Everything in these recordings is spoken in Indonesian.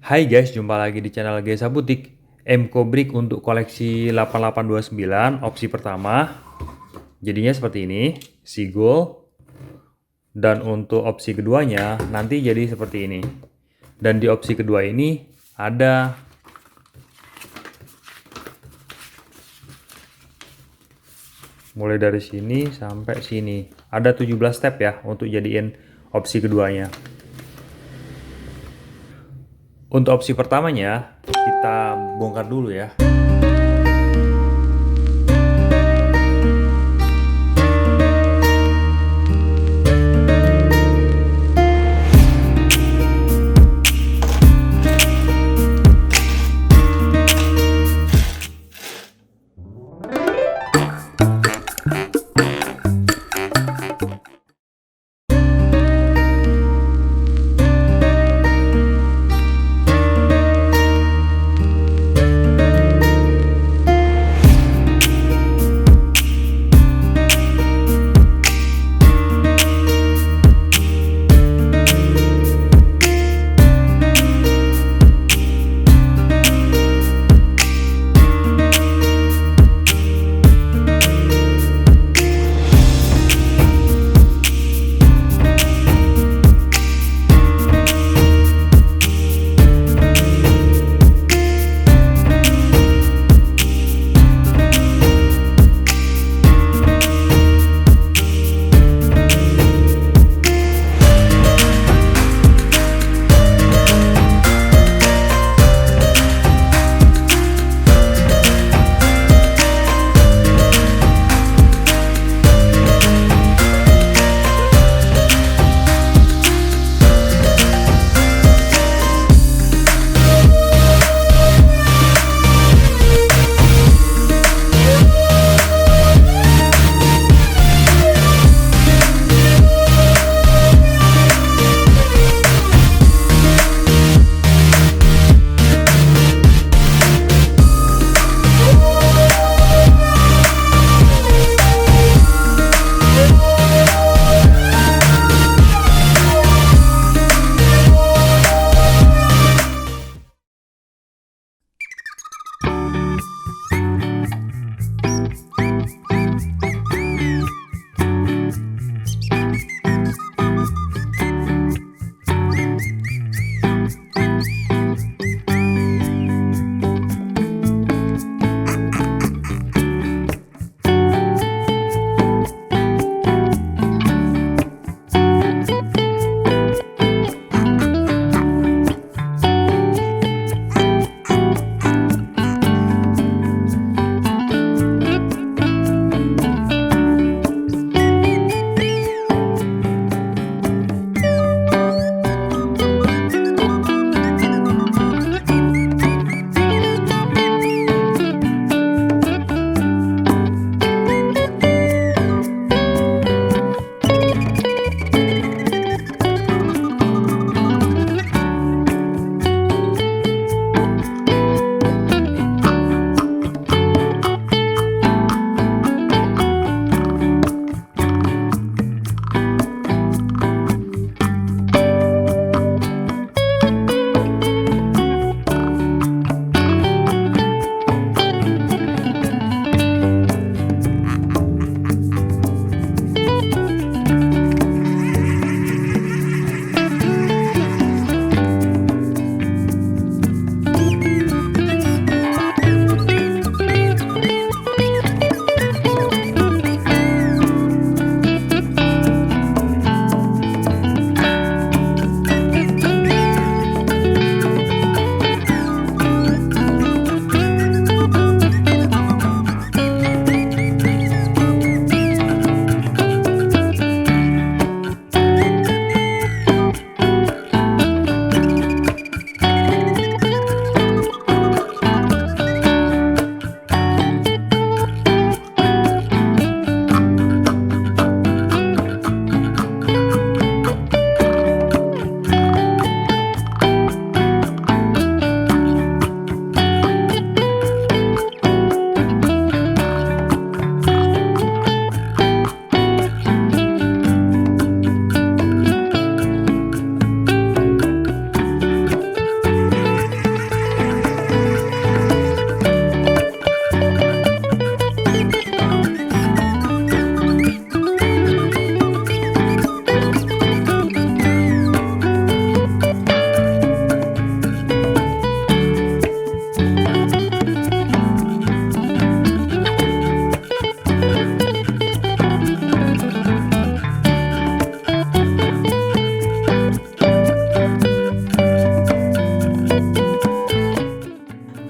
Hai guys, jumpa lagi di channel Gesa Butik. MCO Brick untuk koleksi 8829, opsi pertama. Jadinya seperti ini, Sigol. Dan untuk opsi keduanya nanti jadi seperti ini. Dan di opsi kedua ini ada mulai dari sini sampai sini. Ada 17 step ya untuk jadiin opsi keduanya. Untuk opsi pertamanya, kita bongkar dulu ya.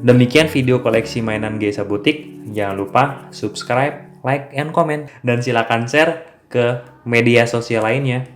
Demikian video koleksi mainan Gesa Butik. Jangan lupa subscribe, like, and comment. Dan silakan share ke media sosial lainnya.